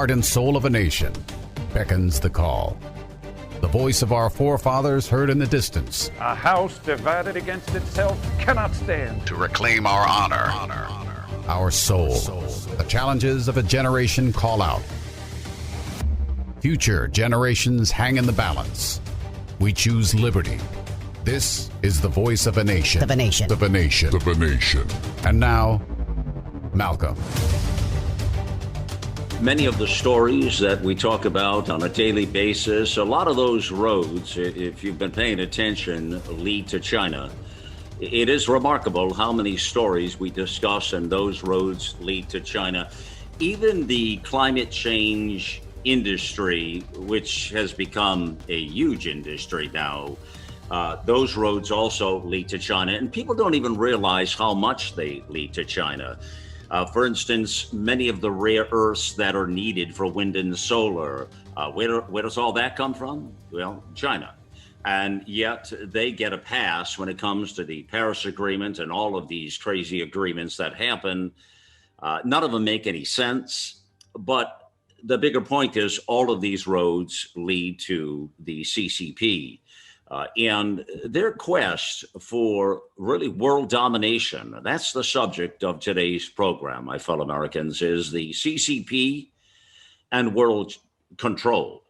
heart and soul of a nation, beckons the call. The voice of our forefathers heard in the distance. A house divided against itself cannot stand. To reclaim our honor, our soul. The challenges of a generation call out. Future generations hang in the balance. We choose liberty. This is the voice of a nation. Of a nation. Of a nation. Of a nation. And now, Malcolm. Many of the stories that we talk about on a daily basis, a lot of those roads, if you've been paying attention, lead to China. It is remarkable how many stories we discuss and those roads lead to China. Even the climate change industry, which has become a huge industry now, those roads also lead to China. And people don't even realize how much they lead to China. For instance, many of the rare earths that are needed for wind and solar, where does all that come from? Well, China. And yet they get a pass when it comes to the Paris Agreement and all of these crazy agreements that happen. None of them make any sense. But the bigger point is all of these roads lead to the CCP. And their quest for really world domination, that's the subject of today's program, my fellow Americans, is the CCP and world control.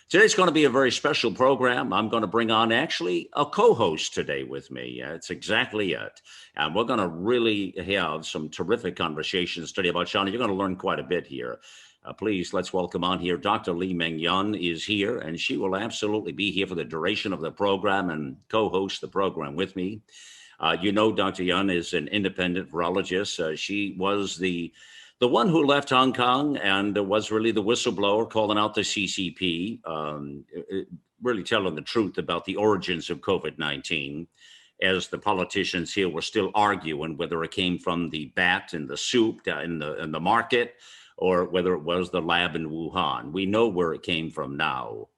Today's going to be a very special program. I'm going to bring on actually a co-host today with me. It's exactly it. And we're going to really have some terrific conversations today about China. You're going to learn quite a bit here. Please, let's welcome on here. Dr. Lee Young is here, and she will absolutely be here for the duration of the program and co-host the program with me. You know, Dr. Young is an independent virologist. She was the one who left Hong Kong and was really the whistleblower calling out the CCP, really telling the truth about the origins of COVID-19, as the politicians here were still arguing whether it came from the bat in the soup in the market, or whether it was the lab in Wuhan. We know where it came from now.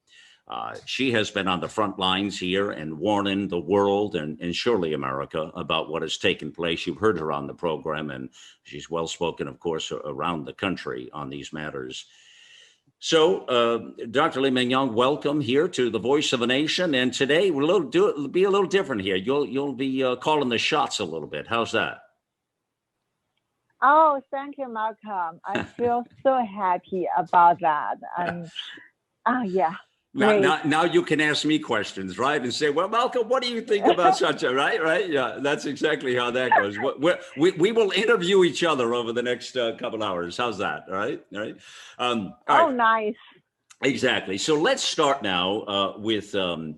She has been on the front lines here and warning the world and surely America about what has taken place. You've heard her on the program, and she's well-spoken, of course, around the country on these matters. So, Dr. Lee Young, welcome here to the Voice of a Nation. And today we'll be a little different here. You'll be calling the shots a little bit. How's that? Oh, thank you, Malcolm. I feel so happy about that. And yeah. Now you can ask me questions, right? And say, well, Malcolm, what do you think about such a, right? Yeah, that's exactly how that goes. We will interview each other over the next couple hours. How's that? All right. All right. Nice. Exactly. So let's start now with, there's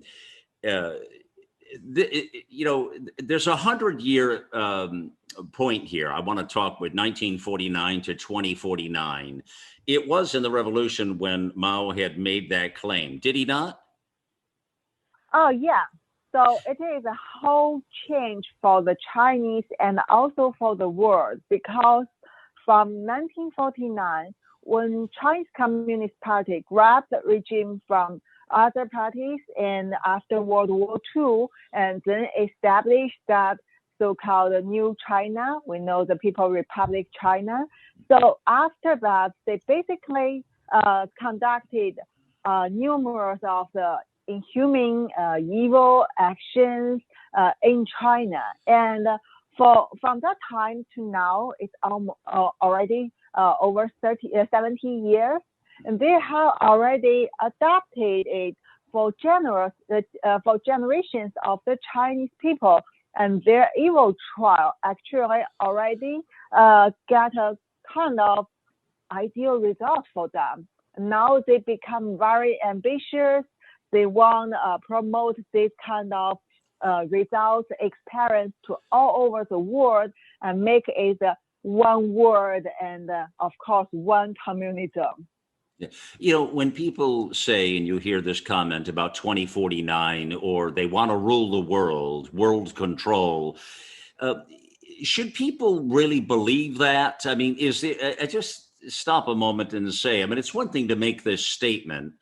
100-year point here. I want to talk with 1949 to 2049. It was in the revolution when Mao had made that claim. Did he not? Oh, yeah. So it is a whole change for the Chinese and also for the world, because from 1949, when Chinese Communist Party grabbed the regime from other parties and after World War II, and then established that so-called New China, we know the People's Republic China. So after that, they basically conducted numerous of the inhuman, evil actions in China. And from that time to now, it's already over 70 years. And they have already adopted it for generations of the Chinese people. And their evil trial actually already got a kind of ideal result for them. Now they become very ambitious. They want to promote this kind of results, experience to all over the world and make it one world and, of course, one communism. You know, when people say, and you hear this comment about 2049, or they want to rule the world control, should people really believe that? I mean, I just stop a moment and say, I mean, it's one thing to make this statement,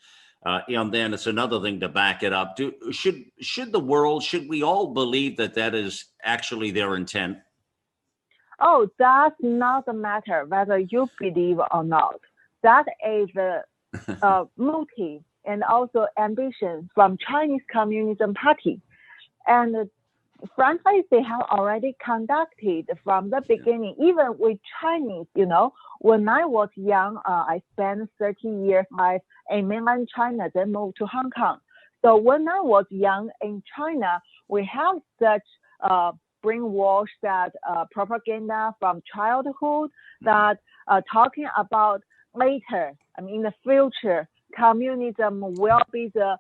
and then it's another thing to back it up. Should we all believe that is actually their intent? Oh, that's not the matter whether you believe or not. that is the motive and also ambition from Chinese Communism Party. And frankly, they have already conducted from the beginning, even with Chinese, when I was young, I spent 30 years life in mainland China, then moved to Hong Kong. So when I was young in China, we have such brainwash that propaganda from childhood that talking about later, in the future, communism will be the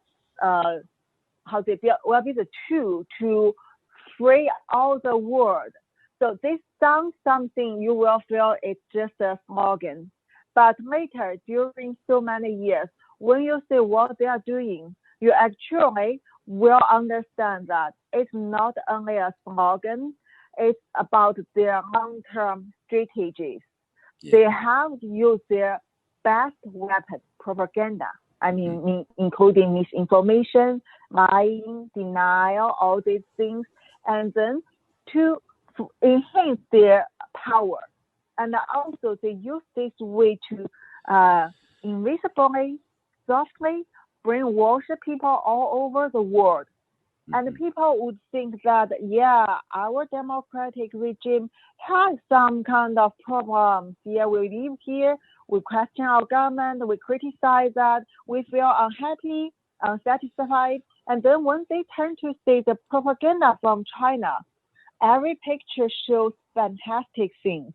tool to free all the world. So this sounds something you will feel it's just a slogan. But later, during so many years, when you see what they are doing, you actually will understand that it's not only a slogan, it's about their long-term strategies. Yeah. They have used their best weapon, propaganda. Including misinformation, lying, denial, all these things, and then to enhance their power. And also they use this way to invisibly, softly brainwash people all over the world. Mm-hmm. And people would think that, our democratic regime has some kind of problems. Yeah, we live here, we question our government, we criticize that, we feel unhappy, unsatisfied. And then when they turn to see the propaganda from China, every picture shows fantastic things.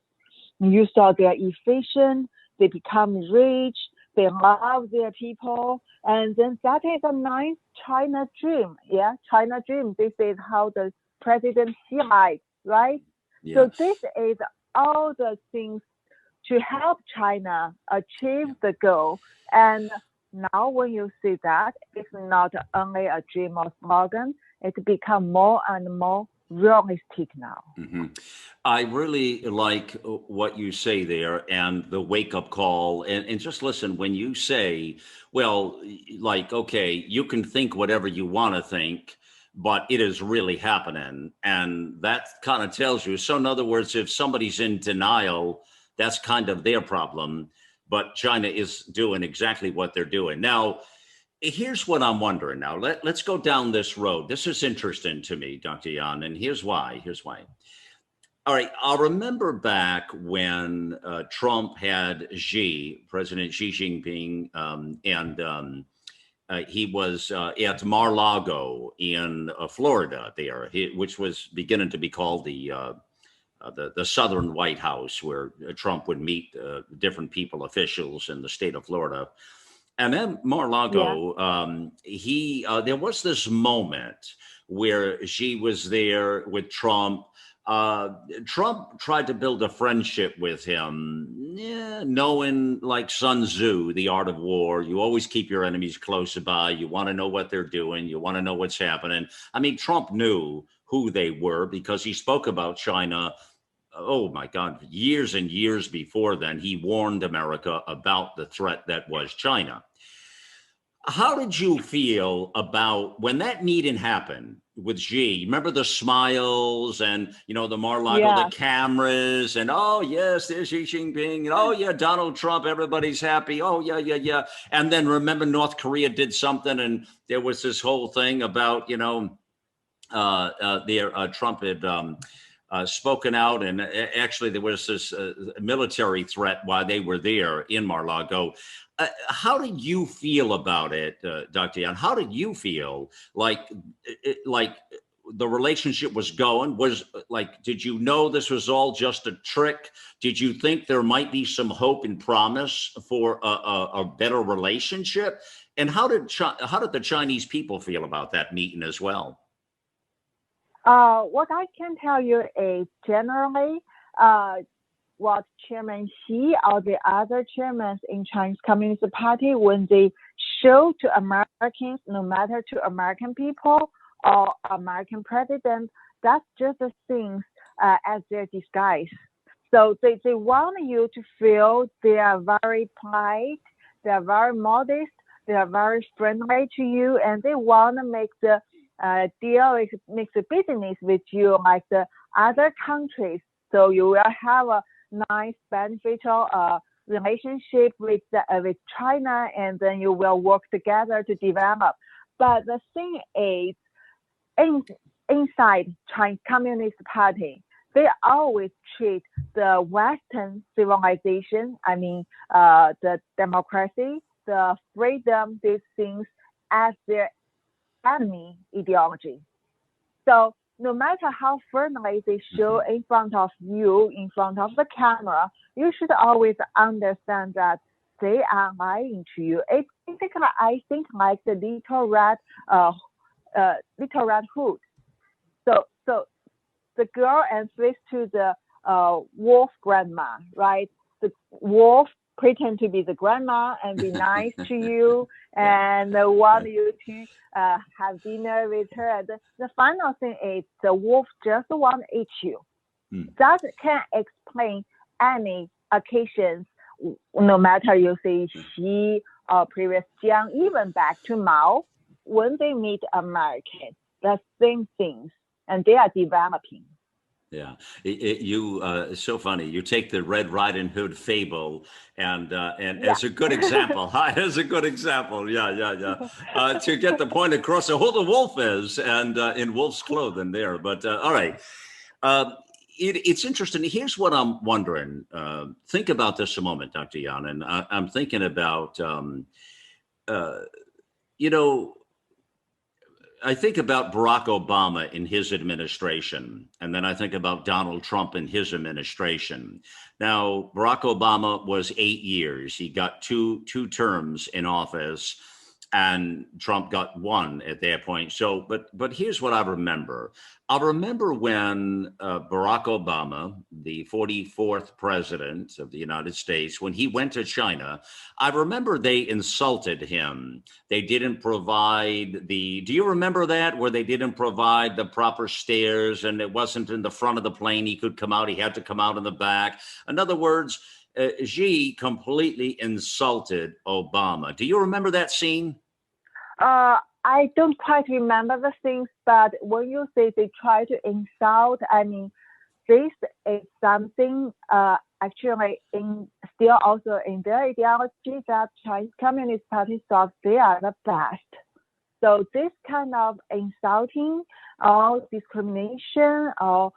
You saw they're efficient, they become rich, they love their people, and then that is a nice China dream. Yeah, China dream. This is how the president see life, right? Yes. So this is all the things to help China achieve the goal. And now when you see that, it's not only a dream or slogan, it's become more and more realistic now. Mm-hmm. I really like what you say there and the wake-up call. And just listen, when you say, well, like, okay, you can think whatever you want to think, but it is really happening. And that kind of tells you. So in other words, if somebody's in denial, that's kind of their problem. But China is doing exactly what they're doing. Now, here's what I'm wondering now. Let's go down this road. This is interesting to me, Dr. Yan, and here's why. All right, I'll remember back when Trump had President Xi Jinping, and he was at Mar-a-Lago in Florida there, which was beginning to be called the Southern White House, where Trump would meet different people, officials in the state of Florida. And then Mar-a-Lago, there was this moment where Xi was there with Trump. Trump tried to build a friendship with him, knowing, like Sun Tzu, the art of war, you always keep your enemies close by. You want to know what they're doing. You want to know what's happening. I mean, Trump knew who they were because he spoke about China. Oh, my God, years and years before then, he warned America about the threat that was China. How did you feel about when that meeting happened with Xi? Remember the smiles and, the Mar-a-Lago, the cameras, and, oh, yes, there's Xi Jinping. And, oh, yeah, Donald Trump, everybody's happy. Oh, yeah. And then remember North Korea did something, and there was this whole thing about, Trump had spoken out, and actually there was this military threat while they were there in Mar-a-Lago. How did you feel about it, Dr. Yan? How did you feel like the relationship was going? Did you know this was all just a trick? Did you think there might be some hope and promise for a better relationship? And how did the Chinese people feel about that meeting as well? What I can tell you is generally, what Chairman Xi or the other chairmen in Chinese Communist Party, when they show to Americans, no matter to American people or American president, that's just the things as their disguise. So they want you to feel they are very polite, they are very modest, they are very friendly to you, and they want to make the deal, make the business with you like the other countries. So you will have a nice beneficial relationship with China, and then you will work together to develop. But the thing is, inside Chinese Communist Party, they always treat the Western civilization, the democracy, the freedom, these things as their enemy ideology. So no matter how friendly they show in front of you, in front of the camera, you should always understand that they are lying to you. It's basically, I think, like the little red hood. So the girl and switch to the wolf grandma, right? The wolf pretend to be the grandma and be nice to you and want you to have dinner with her. And the final thing is the wolf just want to eat you. That can explain any occasions, no matter you say Xi or previous Jiang, even back to Mao, when they meet Americans, the same things, and they are developing. Yeah, it's so funny. You take the Red Riding Hood fable and as a good example, as a good example, to get the point across of who the wolf is and in wolf's clothing there. But all right, it's interesting. Here's what I'm wondering. Think about this a moment, Dr. Yan, and I'm thinking about, I think about Barack Obama in his administration, and then I think about Donald Trump in his administration. Now, Barack Obama was 8 years. He got two terms in office, and Trump got one at that point. So, but here's what I remember. I remember when Barack Obama, the 44th president of the United States, when he went to China, I remember they insulted him. They didn't provide do you remember that, where they didn't provide the proper stairs and it wasn't in the front of the plane he could come out, he had to come out in the back. In other words, Xi completely insulted Obama. Do you remember that scene? I don't quite remember the things, but when you say they try to insult, this is something actually still also in their ideology that Chinese Communist Party thought they are the best. So this kind of insulting or discrimination or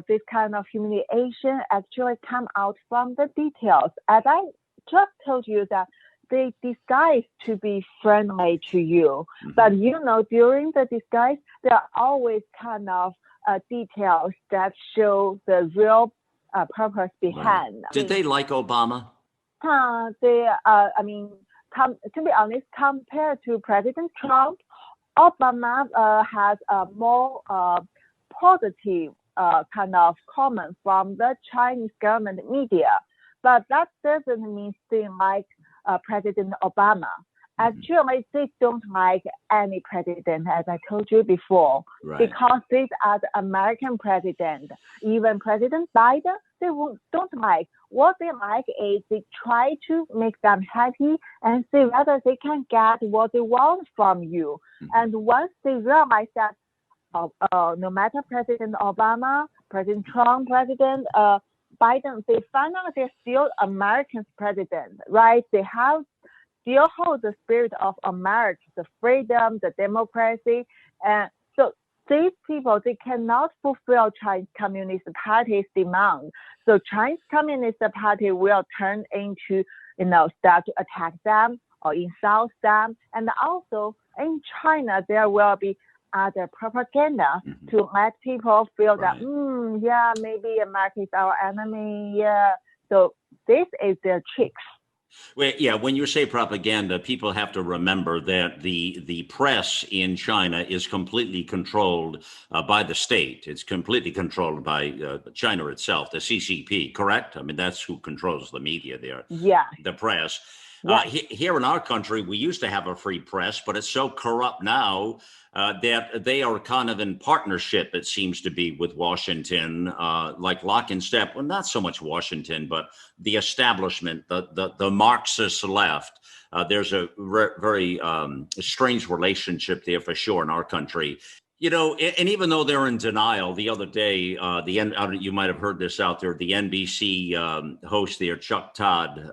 this kind of humiliation actually come out from the details. As I just told you that they disguise to be friendly to you, but during the disguise, there are always kind of details that show the real purpose behind. Right. Did they like Obama? To be honest, compared to President Trump, Obama has a more positive kind of comment from the Chinese government media, but that doesn't mean they like President Obama. Actually, they don't like any president, as I told you before, because these are the American president. Even President Biden, they don't like. What they like is they try to make them happy and see whether they can get what they want from you. And once they realize that no matter President Obama, President Trump, President Biden, they find out they're still American president, right? They still hold the spirit of America, the freedom, the democracy. And so these people, they cannot fulfill Chinese Communist Party's demand. So Chinese Communist Party will turn into, start to attack them or insult them. And also in China, there will be other propaganda to let people feel that, maybe America is our enemy. Yeah. So this is their tricks. Well, yeah, when you say propaganda, people have to remember that the press in China is completely controlled by the state. It's completely controlled by China itself, the CCP, correct? I mean, that's who controls the media there. Yeah. The press. Yeah. Here in our country, we used to have a free press, but it's so corrupt now that they are kind of in partnership, it seems to be, with Washington, like lock and step. Well, not so much Washington, but the establishment, the Marxist left. There's a very strange relationship there for sure in our country. And even though they're in denial, the other day, you might have heard this out there, the NBC host there, Chuck Todd,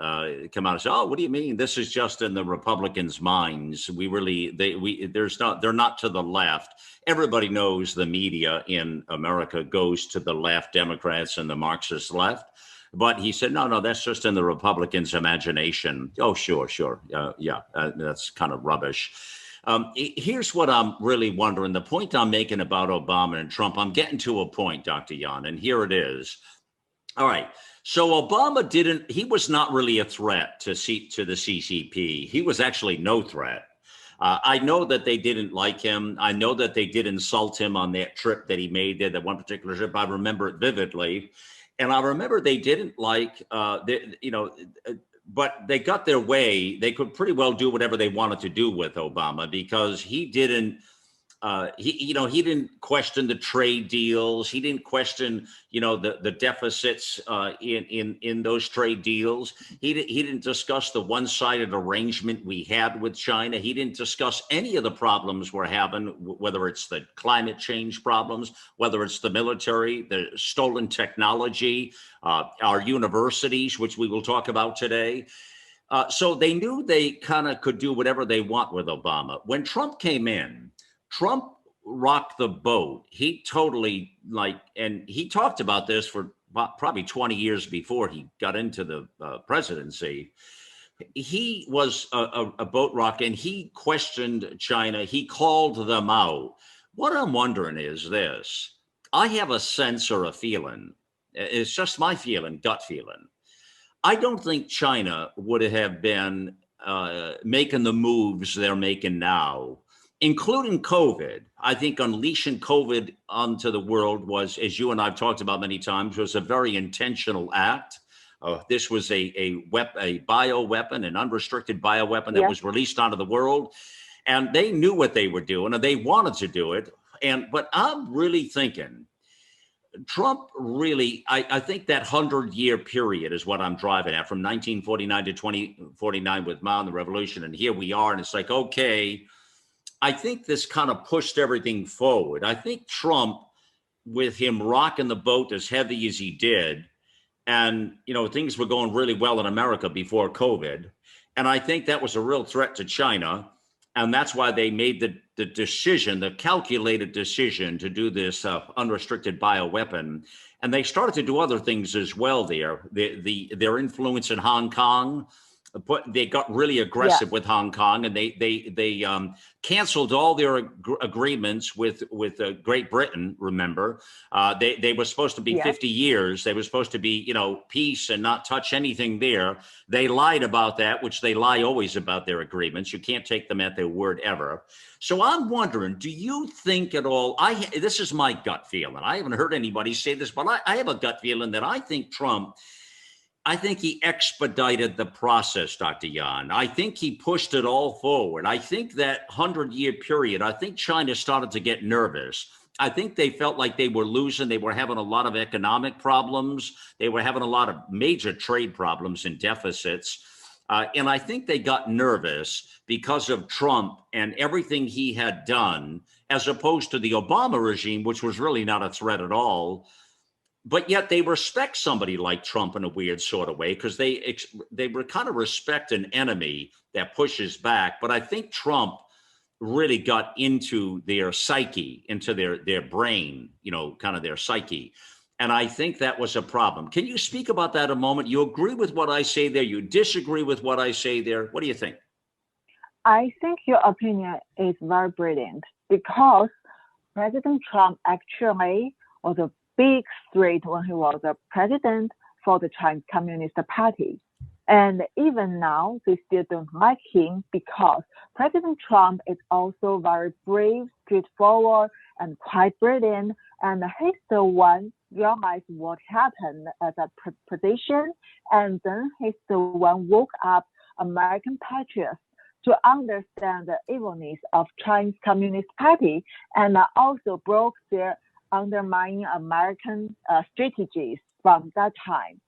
come out and say, "Oh, what do you mean? This is just in the Republicans' minds. They're not to the left." Everybody knows the media in America goes to the left, Democrats and the Marxist left. But he said, no, that's just in the Republicans' imagination. Oh, sure. That's kind of rubbish. Here's what I'm really wondering. The point I'm making about Obama and Trump, I'm getting to a point, Dr. Yan, and here it is. All right. So Obama he was not really a threat to the CCP. He was actually no threat. I know that they didn't like him. I know that they did insult him on that trip that he made there, that one particular trip. I remember it vividly. And I remember they didn't like, but they got their way. They could pretty well do whatever they wanted to do with Obama because he didn't question the trade deals. He didn't question, the deficits in those trade deals. He didn't discuss the one-sided arrangement we had with China. He didn't discuss any of the problems we're having, whether it's the climate change problems, whether it's the military, the stolen technology, our universities, which we will talk about today. So they knew they kind of could do whatever they want with Obama. When Trump came in, Trump rocked the boat. He totally and he talked about this for probably 20 years before he got into the presidency. He was a boat rock and he questioned China. He called them out. What I'm wondering is this. I have a sense or a feeling. It's just my feeling, gut feeling. I don't think China would have been making the moves they're making now, including COVID. I think unleashing COVID onto the world was, as you and I've talked about many times, was a very intentional act. This was a bioweapon, an unrestricted bioweapon that was released onto the world. And they knew what they were doing and they wanted to do it. But I'm really thinking Trump really, I think that 100-year period is what I'm driving at, from 1949 to 2049 with Mao and the revolution. And here we are. And it's like, okay, I think this kind of pushed everything forward. I think Trump, with him rocking the boat as heavy as he did, and, things were going really well in America before COVID. And I think that was a real threat to China. And that's why they made the decision, the calculated decision to do this unrestricted bioweapon. And they started to do other things as well there. Their influence in Hong Kong, they got really aggressive with Hong Kong, and they canceled all their agreements with Great Britain. Remember, they were supposed to be 50 years. They were supposed to be, peace and not touch anything there. They lied about that, which they lie always about their agreements. You can't take them at their word ever. So I'm wondering, do you think at all? This is my gut feeling. I haven't heard anybody say this, but I have a gut feeling that I think Trump. I think he expedited the process, Dr. Yan. I think he pushed it all forward. I think that 100-year period, I think China started to get nervous. I think they felt like they were losing. They were having a lot of economic problems. They were having a lot of major trade problems and deficits. And I think they got nervous because of Trump and everything he had done, as opposed to the Obama regime, which was really not a threat at all. But yet they respect somebody like Trump in a weird sort of way, because they kind of respect an enemy that pushes back. But I think Trump really got into their psyche, into their brain, kind of their psyche. And I think that was a problem. Can you speak about that a moment? You agree with what I say there? You disagree with what I say there? What do you think? I think your opinion is very brilliant, because President Trump actually was a big threat when he was a president for the Chinese Communist Party. And even now, they still don't like him, because President Trump is also very brave, straightforward, and quite brilliant. And he's the one realized what happened as a position. And then he's the one woke up American patriots to understand the evilness of Chinese Communist Party, and also broke their undermining American strategies from that time.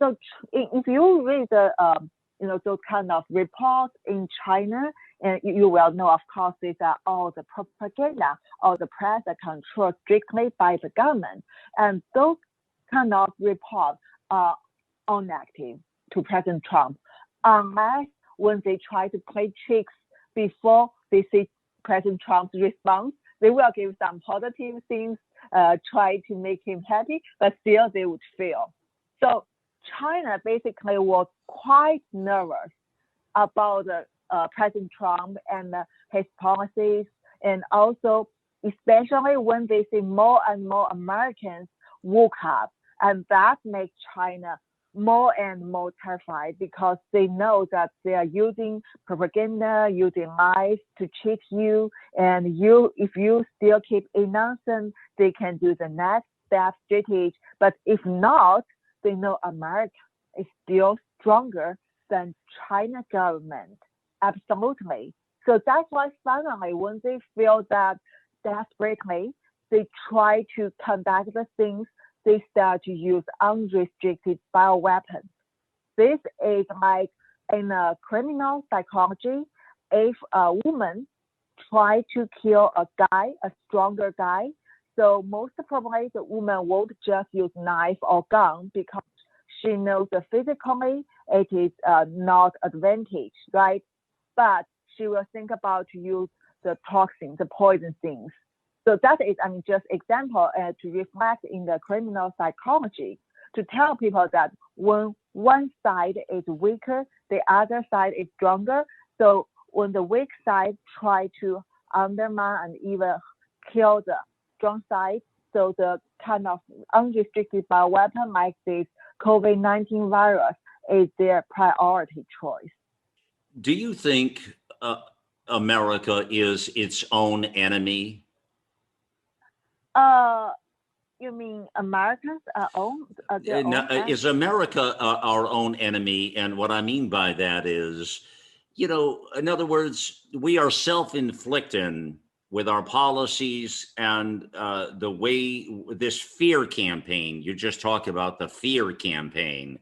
So if you read those kind of reports in China, And you will know, of course, these are all the propaganda or the press are controlled strictly by the government. And those kind of reports are all negative to President Trump, unless when they try to play tricks before they see President Trump's response, they will give some positive things, try to make him happy, but still they would fail. So China basically was quite nervous about President Trump and his policies, and also especially when they see more and more Americans woke up, and that makes China more and more terrified because they know that they are using propaganda, using lies to cheat you, and if you still keep innocent, they can do the next step strategy. But if not, they know America is still stronger than China government. Absolutely. So that's why finally, when they feel that desperately, they try to conduct the things, they start to use unrestricted bioweapons. This is like in a criminal psychology, if a woman try to kill a guy, a stronger guy, so most probably the woman won't just use knife or gun because she knows that physically it is not advantage, right? But she will think about to use the toxin, the poison things. So that is, just example to reflect in the criminal psychology to tell people that when one side is weaker, the other side is stronger. So when the weak side try to undermine and even kill the strong side, so the kind of unrestricted bioweapon like this COVID-19 virus is their priority choice. Do you think America is its own enemy? You mean Americans own their No, own enemy? is America our own enemy? And what I mean by that is, in other words, we are self-inflicting with our policies and the way this fear campaign, you just talked about the fear campaign.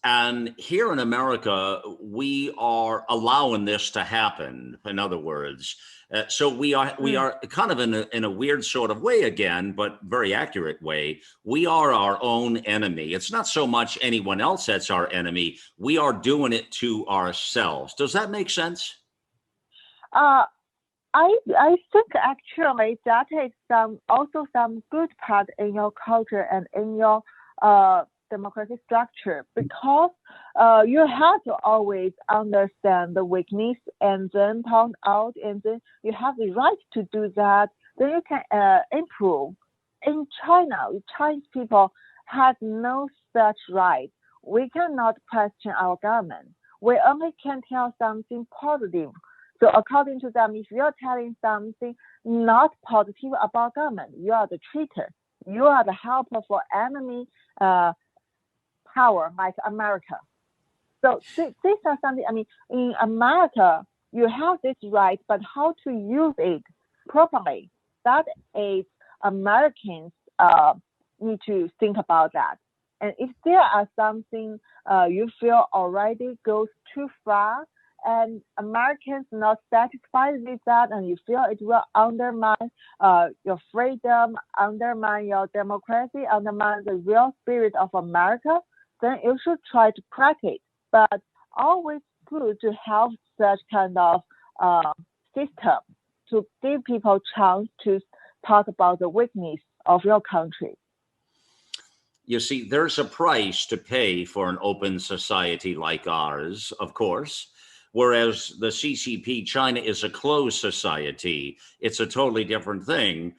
And here in America, we are allowing this to happen. In other words, so we are kind of in a weird sort of way again, but very accurate way. We are our own enemy. It's not so much anyone else that's our enemy. We are doing it to ourselves. Does that make sense? I think actually that is also some good part in your culture and in your democratic structure, because you have to always understand the weakness and then point out, and then you have the right to do that. Then you can improve. In China, Chinese people have no such right. We cannot question our government. We only can tell something positive. So according to them, if you're telling something not positive about government, you are the traitor. You are the helper for enemy power like America. So these are something, in America, you have this right, but how to use it properly, that is Americans need to think about that. And if there are something you feel already goes too far, and Americans not satisfied with that, and you feel it will undermine your freedom, undermine your democracy, undermine the real spirit of America, then you should try to crack it. But always good to have such kind of system to give people chance to talk about the weakness of your country. You see, there's a price to pay for an open society like ours, of course. Whereas the CCP, China, is a closed society. It's a totally different thing.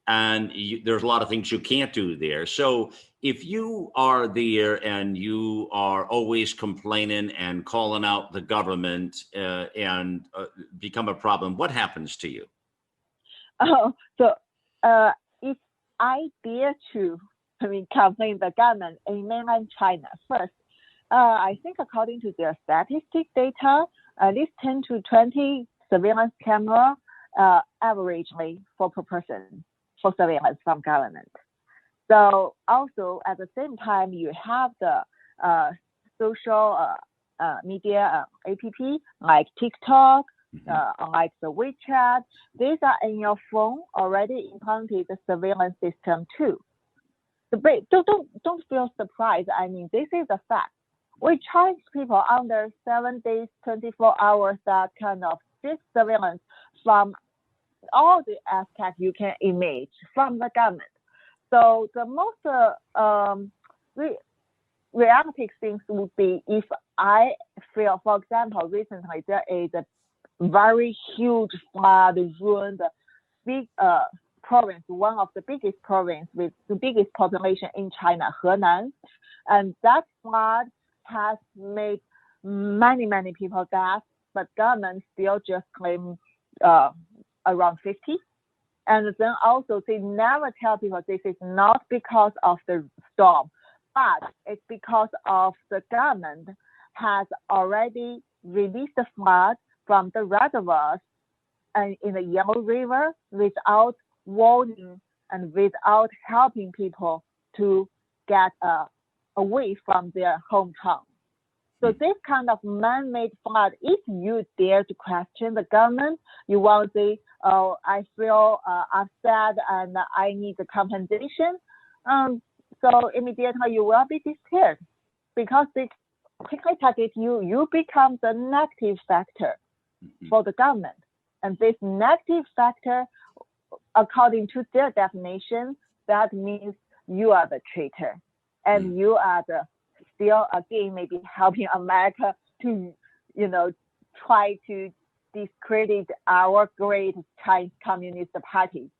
And there's a lot of things you can't do there. So if you are there and you are always complaining and calling out the government and become a problem, what happens to you? So if I dare to complain the government in mainland China first, I think according to their statistic data, at least 10 to 20 surveillance camera averagely per person for surveillance from government. So also at the same time, you have the social media app like TikTok, like the WeChat. These are in your phone already implanted the surveillance system too. Don't feel surprised. I mean, this is a fact. We charge people under 7 days, 24 hours that kind of strict surveillance from all the aspects you can imagine from the government. So the most realistic things would be if I feel, for example, recently there is a very huge flood ruined big province, one of the biggest province with the biggest population in China, Henan, and that flood has made many people dead, but government still just claim around 50. And then also they never tell people this is not because of the storm, but it's because of the government has already released the flood from the reservoirs and in the Yellow River without warning and without helping people to get away from their hometown. So this kind of man-made flood, if you dare to question the government, you will say, oh, I feel upset and I need the compensation. So immediately you will be disappeared because they quickly target you. You become the negative factor for the government. And this negative factor, according to their definition, that means you are the traitor and you are the still again maybe helping America to, try to discredit our great Chinese Communist Party.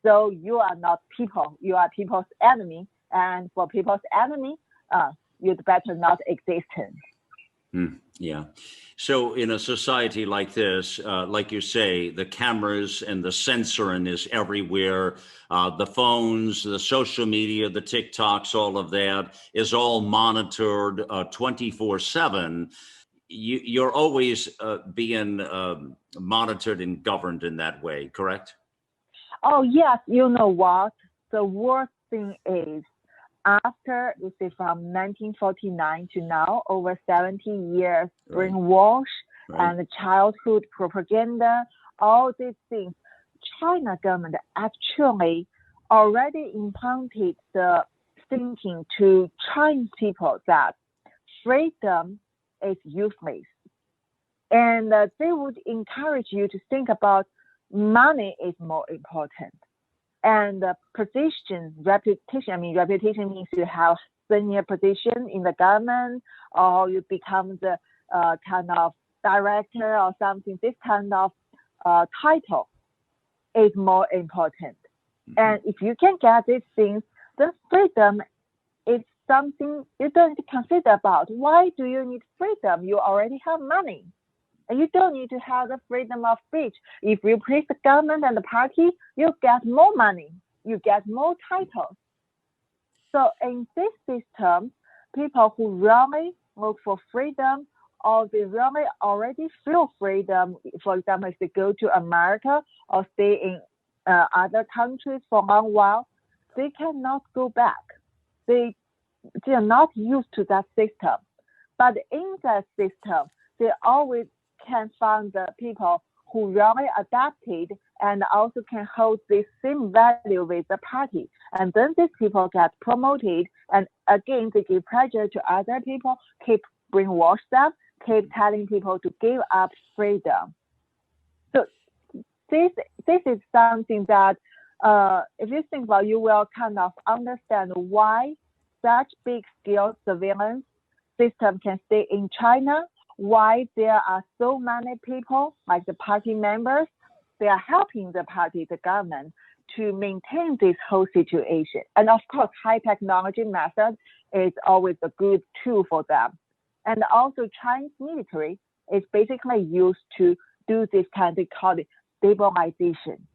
So you are not people, you are people's enemy. And for people's enemy, you'd better not exist. Yeah. So in a society like this, like you say, the cameras and the censoring is everywhere. The phones, the social media, the TikToks, all of that is all monitored 24/7. You're always being monitored and governed in that way, correct? Oh, yes. You know what? The worst thing is, after, you see, from 1949 to now, over 70 years, brainwash and childhood propaganda, all these things, China government actually already implanted the thinking to Chinese people that freedom is useless. And they would encourage you to think about money is more important. And position, reputation, reputation means you have senior position in the government or you become the kind of director or something. This kind of title is more important. And if you can get these things, then freedom is something you don't consider about. Why do you need freedom? You already have money. And you don't need to have the freedom of speech. If you praise the government and the party, you get more money. You get more titles. So in this system, people who really look for freedom or they really already feel freedom, for example, if they go to America or stay in other countries for a long while, they cannot go back. They are not used to that system. But in that system, they always can find the people who really adapted and also can hold the same value with the party. And then these people get promoted and again, they give pressure to other people, keep brainwash them, keep telling people to give up freedom. So this is something that if you think about, you will kind of understand why such big scale surveillance system can stay in China, why there are so many people, like the party members, they are helping the party, the government, to maintain this whole situation. And of course, high technology method is always a good tool for them. And also Chinese military is basically used to do this kind, they call it stabilization.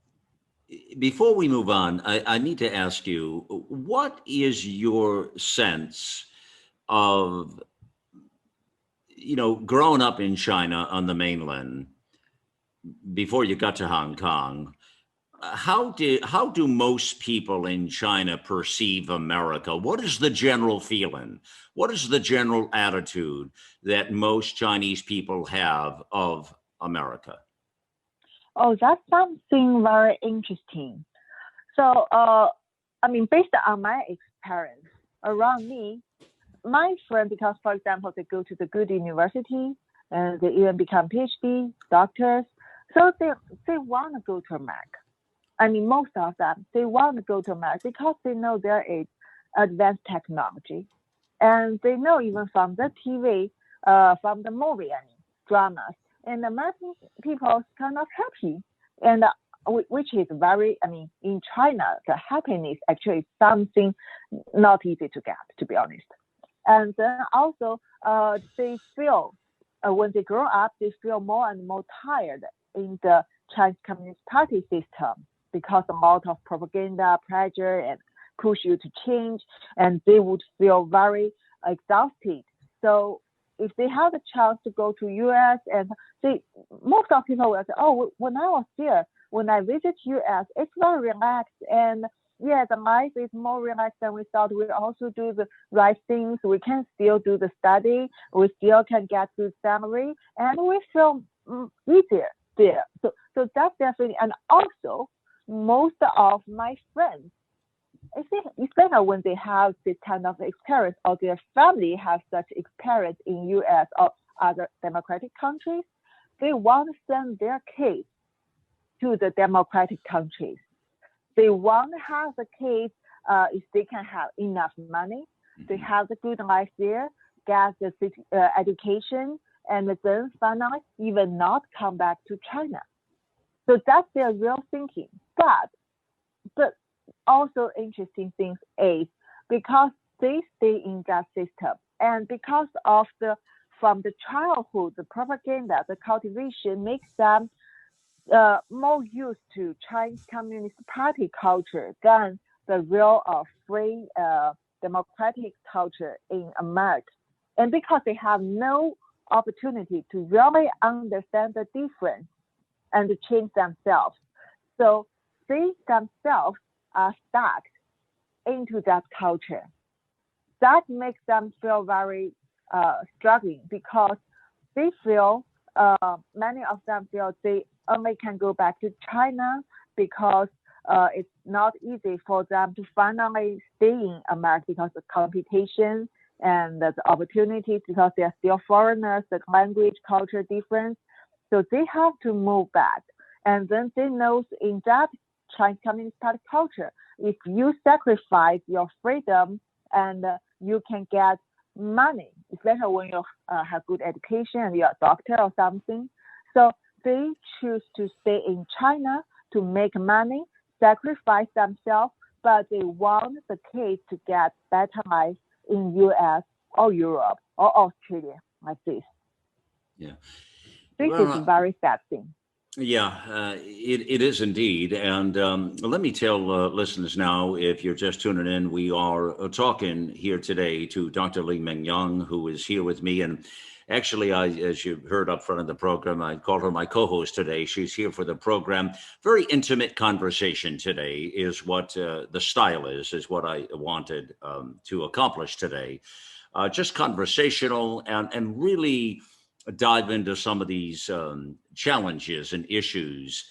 Before we move on, I need to ask you, what is your sense of growing up in China on the mainland before you got to Hong Kong? How do most people in China perceive America? What is the general feeling? What is the general attitude that most Chinese people have of America? Oh, that's something very interesting. So, based on my experience around me, my friend, because for example, they go to the good university and they even become PhD doctors, so they want to go to America. Most of them, they want to go to America because they know there is advanced technology, and they know even from the TV, from the movie, dramas, and American people are kind of happy, and which is very, in China, the happiness actually is something not easy to get, to be honest. And then also, they feel, when they grow up, they feel more and more tired in the Chinese Communist Party system because a lot of propaganda, pressure, and push you to change, and they would feel very exhausted. So if they have a chance to go to US, and most of people will say, oh, when I was there, when I visit US, it's very relaxed, and yeah, the life is more relaxed than we thought. We also do the right things. We can still do the study. We still can get good salary, and we feel easier there. So that's definitely, and also most of my friends, I think, especially when they have this kind of experience or their family has such experience in US or other democratic countries, they want to send their kids to the democratic countries. They want to have the kids, if they can have enough money, they have the good life there, get the education, and then finally even not come back to China. So that's their real thinking. But also interesting thing is because they stay in that system, and because of from the childhood, the propaganda, the cultivation makes them more used to Chinese Communist Party culture than the real free democratic culture in America. And because they have no opportunity to really understand the difference and to change themselves, so they themselves are stuck into that culture. That makes them feel very struggling because they feel, many of them feel they only can go back to China because it's not easy for them to finally stay in America because of competition and the opportunities, because they are still foreigners, the language, culture difference. So they have to move back. And then they know in that Chinese Communist Party culture, if you sacrifice your freedom and you can get money, especially when you have good education and you're a doctor or something. So they choose to stay in China to make money, sacrifice themselves, but they want the kids to get better life in US or Europe or Australia like this. Yeah. This is a very sad thing. Yeah, it is indeed. And let me tell listeners now, if you're just tuning in, we are talking here today to Dr. Li Mengyang, who is here with me. And actually, as you heard up front of the program, I called her my co-host today. She's here for the program. Very intimate conversation today is what the style is what I wanted to accomplish today. Just conversational and really dive into some of these challenges and issues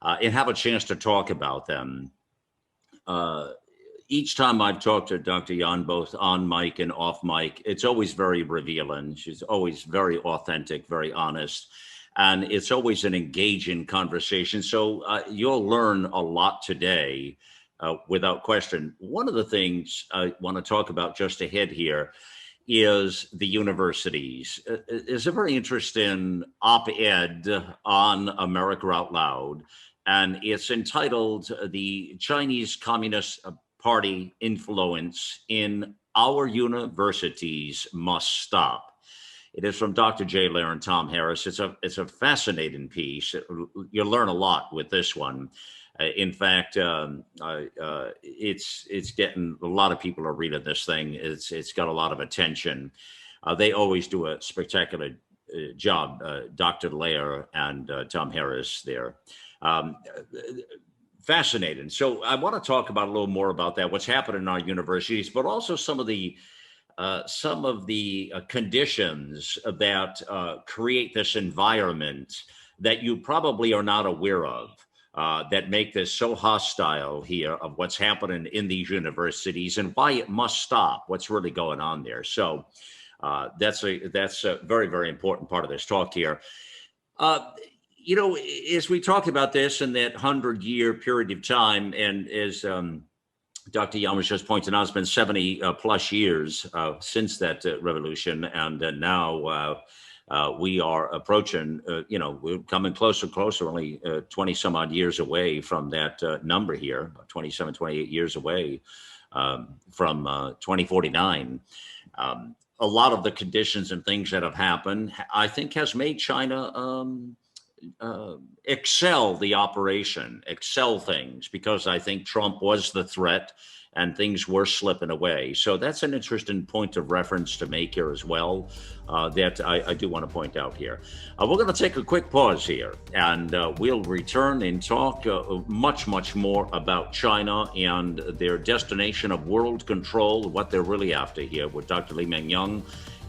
and have a chance to talk about them. Each time I've talked to Dr. Yan, both on mic and off mic, it's always very revealing. She's always very authentic, very honest, and it's always an engaging conversation. So you'll learn a lot today, without question. One of the things I want to talk about just ahead here is the universities. It's a very interesting op-ed on America Out Loud, and it's entitled "The Chinese Communist Party Influence in Our Universities Must Stop." It is from Dr. Jay Lehr and Tom Harris. It's a fascinating piece. You'll learn a lot with this one. In fact, it's getting a lot of people are reading this thing. It's got a lot of attention. They always do a spectacular job, Dr. Lehr and Tom Harris there. Fascinating. So I want to talk about a little more about that, what's happening in our universities, but also some of the conditions that create this environment that you probably are not aware of that make this so hostile here of what's happening in these universities and why it must stop, what's really going on there. So that's a very, very important part of this talk here. As we talk about this in that 100-year period of time, and as Dr. Young was just pointing out, it's been 70 plus years since that revolution, and now we are approaching, we're coming closer and closer, only 20 some odd years away from that number here, 27, 28 years away from 2049. A lot of the conditions and things that have happened, I think, has made China excel the operation, excel things, because I think Trump was the threat and things were slipping away. So that's an interesting point of reference to make here as well, that I do want to point out here. We're going to take a quick pause here, and we'll return and talk much, much more about China and their destination of world control, what they're really after here with Dr. Li-Meng Young.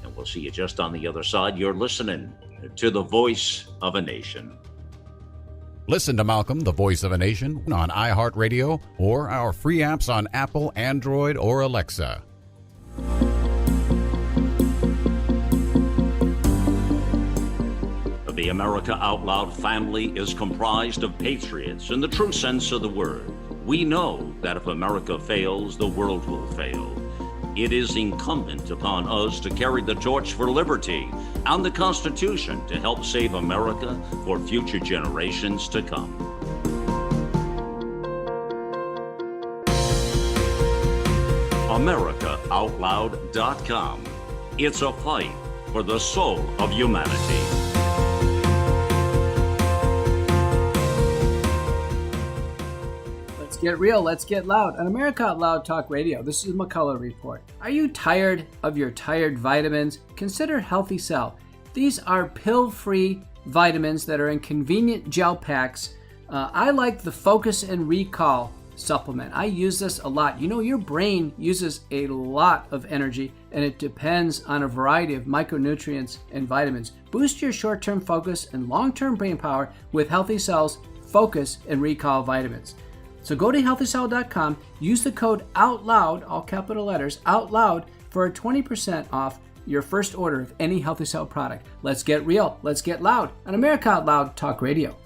And we'll see you just on the other side. You're listening to the Voice of a Nation. Listen to Malcolm, the Voice of a Nation, on iHeartRadio or our free apps on Apple, Android, or Alexa. The America Out Loud family is comprised of patriots in the true sense of the word. We know that if America fails, the world will fail. It is incumbent upon us to carry the torch for liberty and the Constitution to help save America for future generations to come. AmericaOutloud.com. It's a fight for the soul of humanity. Get real, let's get loud. On America Out Loud Talk Radio, this is McCullough Report. Are you tired of your tired vitamins? Consider Healthy Cell. These are pill-free vitamins that are in convenient gel packs. I like the Focus and Recall supplement. I use this a lot. You know, your brain uses a lot of energy, and it depends on a variety of micronutrients and vitamins. Boost your short-term focus and long-term brain power with Healthy Cell's Focus and Recall vitamins. So go to healthycell.com, use the code OUTLOUD, all capital letters, OUTLOUD, for a 20% off your first order of any Healthy Cell product. Let's get real, let's get loud on America Out Loud Talk Radio.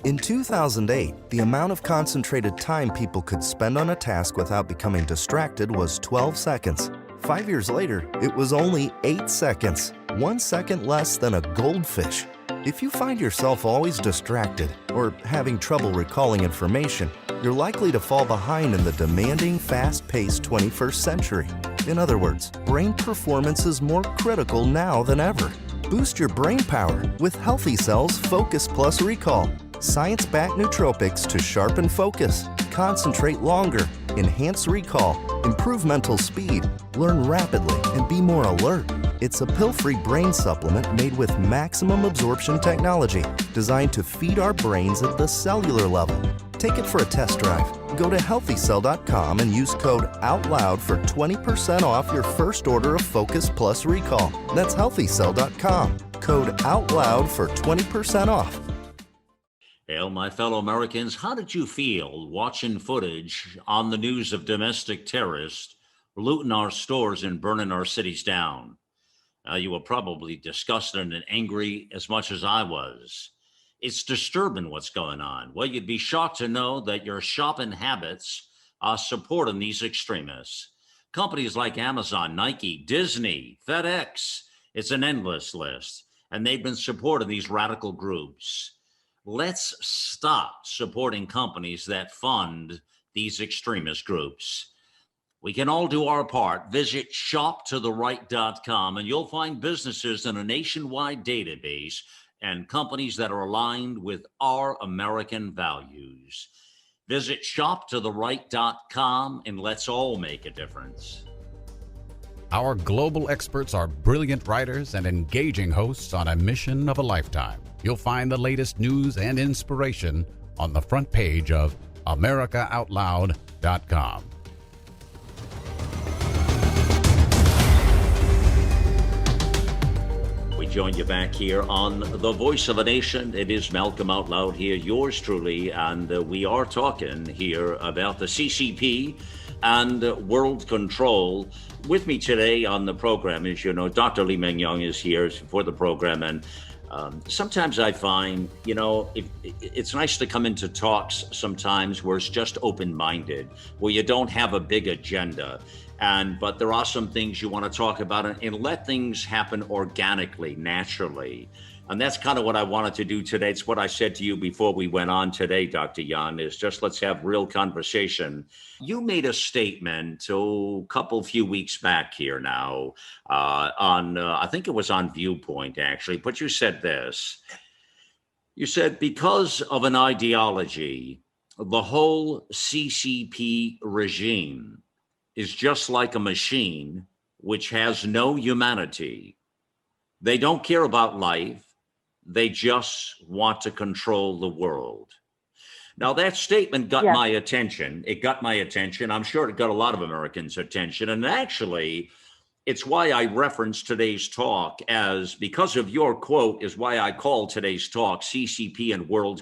In 2008, the amount of concentrated time people could spend on a task without becoming distracted was 12 seconds. 5 years later, it was only 8 seconds, 1 second less than a goldfish. If you find yourself always distracted or having trouble recalling information, you're likely to fall behind in the demanding, fast-paced 21st century. In other words, brain performance is more critical now than ever. Boost your brain power with Healthy Cell's Focus Plus Recall. Science-backed nootropics to sharpen focus, concentrate longer, enhance recall, improve mental speed, learn rapidly, and be more alert. It's a pill-free brain supplement made with maximum absorption technology, designed to feed our brains at the cellular level. Take it for a test drive. Go to healthycell.com and use code OUTLOUD for 20% off your first order of Focus Plus Recall. That's healthycell.com. Code OUTLOUD for 20% off. Well, my fellow Americans, how did you feel watching footage on the news of domestic terrorists looting our stores and burning our cities down? You were probably disgusted and angry as much as I was. It's disturbing what's going on. Well, you'd be shocked to know that your shopping habits are supporting these extremists. Companies like Amazon, Nike, Disney, FedEx, it's an endless list, and they've been supporting these radical groups. Let's stop supporting companies that fund these extremist groups. We can all do our part. Visit shoptotheright.com and you'll find businesses in a nationwide database and companies that are aligned with our American values. Visit shoptotheright.com and let's all make a difference. Our global experts are brilliant writers and engaging hosts on a mission of a lifetime. You'll find the latest news and inspiration on the front page of AmericaOutloud.com. We join you back here on The Voice of a Nation. It is Malcolm Out Loud here, yours truly, and we are talking here about the CCP and world control. With me today on the program, as you know, Dr. Lee Meng-Young is here for the program, and sometimes I find, it's nice to come into talks sometimes where it's just open-minded, where you don't have a big agenda. But there are some things you want to talk about and let things happen organically, naturally. And that's kind of what I wanted to do today. It's what I said to you before we went on today, Dr. Yan, is just let's have real conversation. You made a statement a few weeks back here now on, I think it was on Viewpoint actually, but you said this. You said, because of an ideology, the whole CCP regime is just like a machine which has no humanity. They don't care about life. They just want to control the world. Now, that statement got my attention. It got my attention. I'm sure it got a lot of Americans' attention. And actually, it's why I referenced today's talk because of your quote, is why I call today's talk CCP and World